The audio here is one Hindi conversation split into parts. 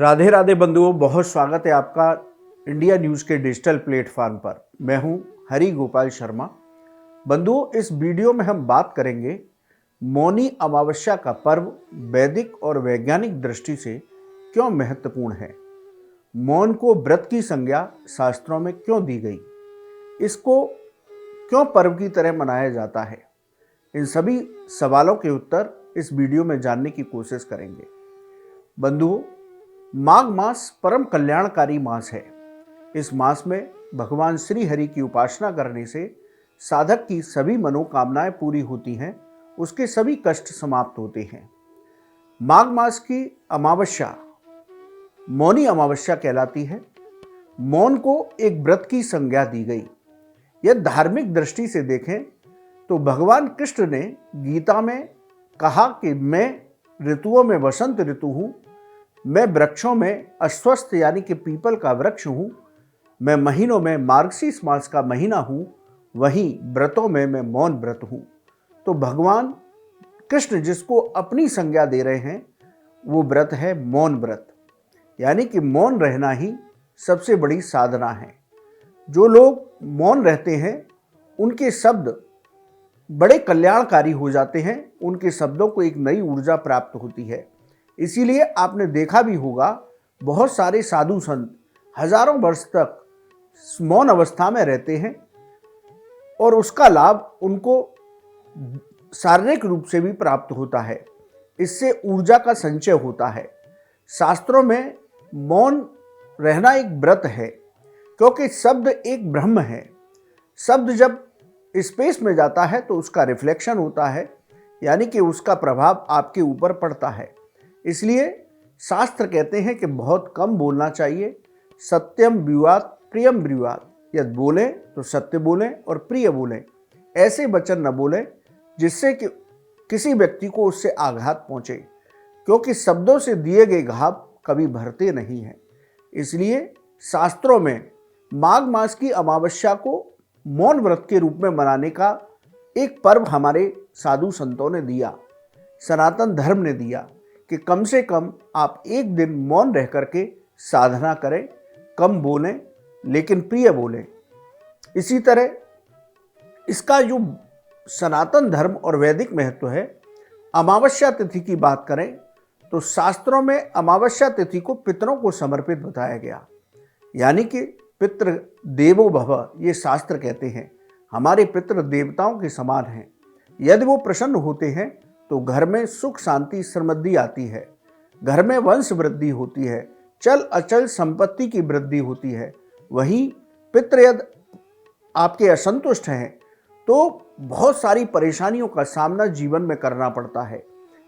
राधे राधे बंधुओं, बहुत स्वागत है आपका इंडिया न्यूज़ के डिजिटल प्लेटफॉर्म पर। मैं हूं हरि गोपाल शर्मा। बंधुओं, इस वीडियो में हम बात करेंगे मौनी अमावस्या का पर्व वैदिक और वैज्ञानिक दृष्टि से क्यों महत्वपूर्ण है। मौन को व्रत की संज्ञा शास्त्रों में क्यों दी गई, इसको क्यों पर्व की तरह मनाया जाता है। इन सभी सवालों के उत्तर इस वीडियो में जानने की कोशिश करेंगे। बंधुओं, माघ मास परम कल्याणकारी मास है। इस मास में भगवान श्री हरि की उपासना करने से साधक की सभी मनोकामनाएं पूरी होती हैं, उसके सभी कष्ट समाप्त होते हैं। माघ मास की अमावस्या मौनी अमावस्या कहलाती है। मौन को एक व्रत की संज्ञा दी गई। यह धार्मिक दृष्टि से देखें तो भगवान कृष्ण ने गीता में कहा कि मैं ऋतुओं में वसंत ऋतु हूं, मैं वृक्षों में अश्वत्थ यानी कि पीपल का वृक्ष हूं, मैं महीनों में मार्गशीर्ष मास का महीना हूं, वहीं व्रतों में मैं मौन व्रत हूं। तो भगवान कृष्ण जिसको अपनी संज्ञा दे रहे हैं वो व्रत है मौन व्रत, यानी कि मौन रहना ही सबसे बड़ी साधना है। जो लोग मौन रहते हैं उनके शब्द बड़े कल्याणकारी हो जाते हैं, उनके शब्दों को एक नई ऊर्जा प्राप्त होती है। इसीलिए आपने देखा भी होगा, बहुत सारे साधु संत हजारों वर्ष तक मौन अवस्था में रहते हैं और उसका लाभ उनको शारीरिक रूप से भी प्राप्त होता है। इससे ऊर्जा का संचय होता है। शास्त्रों में मौन रहना एक व्रत है, क्योंकि शब्द एक ब्रह्म है। शब्द जब स्पेस में जाता है तो उसका रिफ्लेक्शन होता है, यानी कि उसका प्रभाव आपके ऊपर पड़ता है। इसलिए शास्त्र कहते हैं कि बहुत कम बोलना चाहिए। सत्यम ब्रूयात् प्रियम ब्रूयात्, यदि बोलें तो सत्य बोलें और प्रिय बोलें। ऐसे वचन न बोलें जिससे कि किसी व्यक्ति को उससे आघात पहुंचे, क्योंकि शब्दों से दिए गए घाव कभी भरते नहीं हैं। इसलिए शास्त्रों में माघ मास की अमावस्या को मौन व्रत के रूप में मनाने का एक पर्व हमारे साधु संतों ने दिया, सनातन धर्म ने दिया कि कम से कम आप एक दिन मौन रह करके साधना करें, कम बोलें लेकिन प्रिय बोलें। इसी तरह इसका जो सनातन धर्म और वैदिक महत्व है, अमावस्या तिथि की बात करें तो शास्त्रों में अमावस्या तिथि को पितरों को समर्पित बताया गया, यानी कि पितृ देवो भव, ये शास्त्र कहते हैं। हमारे पितृ देवताओं के समान हैं। यदि वो प्रसन्न होते हैं तो घर में सुख शांति समृद्धि आती है, घर में वंश वृद्धि होती है, चल अचल संपत्ति की वृद्धि होती है। वहीं पितृ यदि आपके असंतुष्ट हैं तो बहुत सारी परेशानियों का सामना जीवन में करना पड़ता है।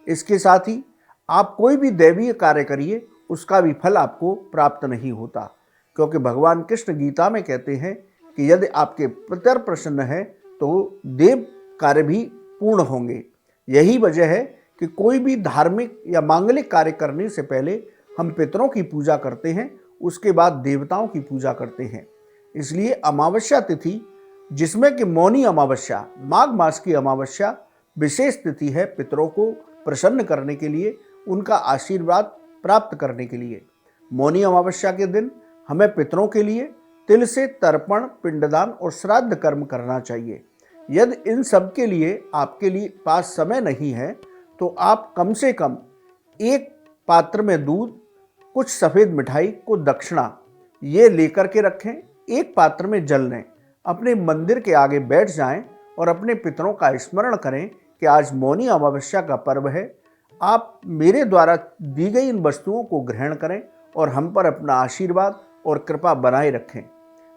इसके साथ ही आप कोई भी दैवीय कार्य करिए, उसका भी फल आपको प्राप्त नहीं होता, क्योंकि भगवान कृष्ण गीता में कहते हैं कि यदि आपके पितर प्रसन्न है तो देव कार्य भी पूर्ण होंगे। यही वजह है कि कोई भी धार्मिक या मांगलिक कार्य करने से पहले हम पितरों की पूजा करते हैं, उसके बाद देवताओं की पूजा करते हैं। इसलिए अमावस्या तिथि, जिसमें कि मौनी अमावस्या, माघ मास की अमावस्या विशेष तिथि है पितरों को प्रसन्न करने के लिए, उनका आशीर्वाद प्राप्त करने के लिए। मौनी अमावस्या के दिन हमें पितरों के लिए तिल से तर्पण, पिंडदान और श्राद्ध कर्म करना चाहिए। यदि इन सब के लिए आपके लिए पास समय नहीं है तो आप कम से कम एक पात्र में दूध, कुछ सफ़ेद मिठाई को दक्षिणा ये लेकर के रखें, एक पात्र में जल लें, अपने मंदिर के आगे बैठ जाएं और अपने पितरों का स्मरण करें कि आज मौनी अमावस्या का पर्व है। आप मेरे द्वारा दी गई इन वस्तुओं को ग्रहण करें और हम पर अपना आशीर्वाद और कृपा बनाए रखें।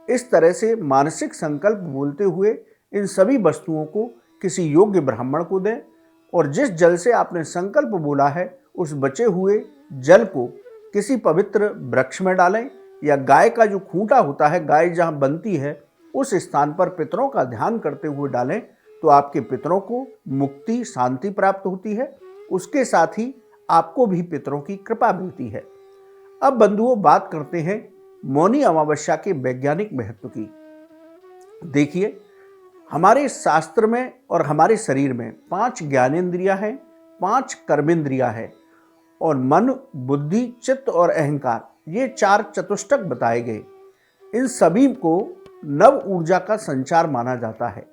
इस तरह से मानसिक संकल्प बोलते हुए इन सभी वस्तुओं को किसी योग्य ब्राह्मण को दें और जिस जल से आपने संकल्प बोला है उस बचे हुए जल को किसी पवित्र वृक्ष में डालें, या गाय का जो खूंटा होता है, गाय जहाँ बनती है उस स्थान पर पितरों का ध्यान करते हुए डालें, तो आपके पितरों को मुक्ति शांति प्राप्त होती है। उसके साथ ही आपको भी पितरों की कृपा मिलती है। अब बंधुओं, बात करते हैं मौनी अमावस्या के वैज्ञानिक महत्व की। देखिए, हमारे शास्त्र में और हमारे शरीर में 5 ज्ञानेंद्रियां हैं, 5 कर्मेंद्रियां हैं और मन, बुद्धि, चित्त और अहंकार, ये 4 चतुष्टक बताए गए। इन सभी को नव ऊर्जा का संचार माना जाता है।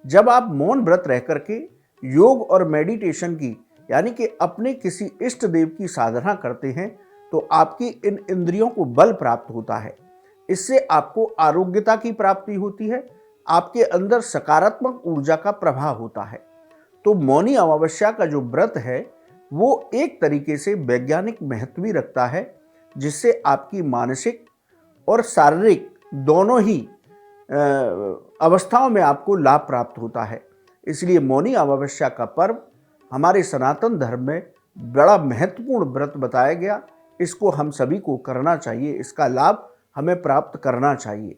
जब आप मौन व्रत रह करके योग और मेडिटेशन की यानी कि अपने किसी इष्ट देव की साधना करते हैं तो आपकी इन इंद्रियों को बल प्राप्त होता है। इससे आपको आरोग्यता की प्राप्ति होती है, आपके अंदर सकारात्मक ऊर्जा का प्रवाह होता है। तो मौनी अमावस्या का जो व्रत है वो एक तरीके से वैज्ञानिक महत्व भी रखता है, जिससे आपकी मानसिक और शारीरिक दोनों ही अवस्थाओं में आपको लाभ प्राप्त होता है। इसलिए मौनी अमावस्या का पर्व हमारे सनातन धर्म में बड़ा महत्वपूर्ण व्रत बताया गया। इसको हम सभी को करना चाहिए, इसका लाभ हमें प्राप्त करना चाहिए।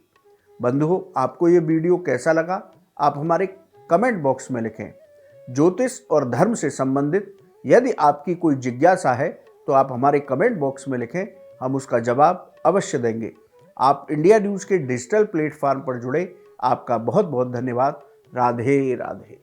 बंधुओं, आपको ये वीडियो कैसा लगा आप हमारे कमेंट बॉक्स में लिखें। ज्योतिष और धर्म से संबंधित यदि आपकी कोई जिज्ञासा है तो आप हमारे कमेंट बॉक्स में लिखें, हम उसका जवाब अवश्य देंगे। आप इंडिया न्यूज़ के डिजिटल प्लेटफॉर्म पर जुड़े, आपका बहुत बहुत धन्यवाद। राधे राधे।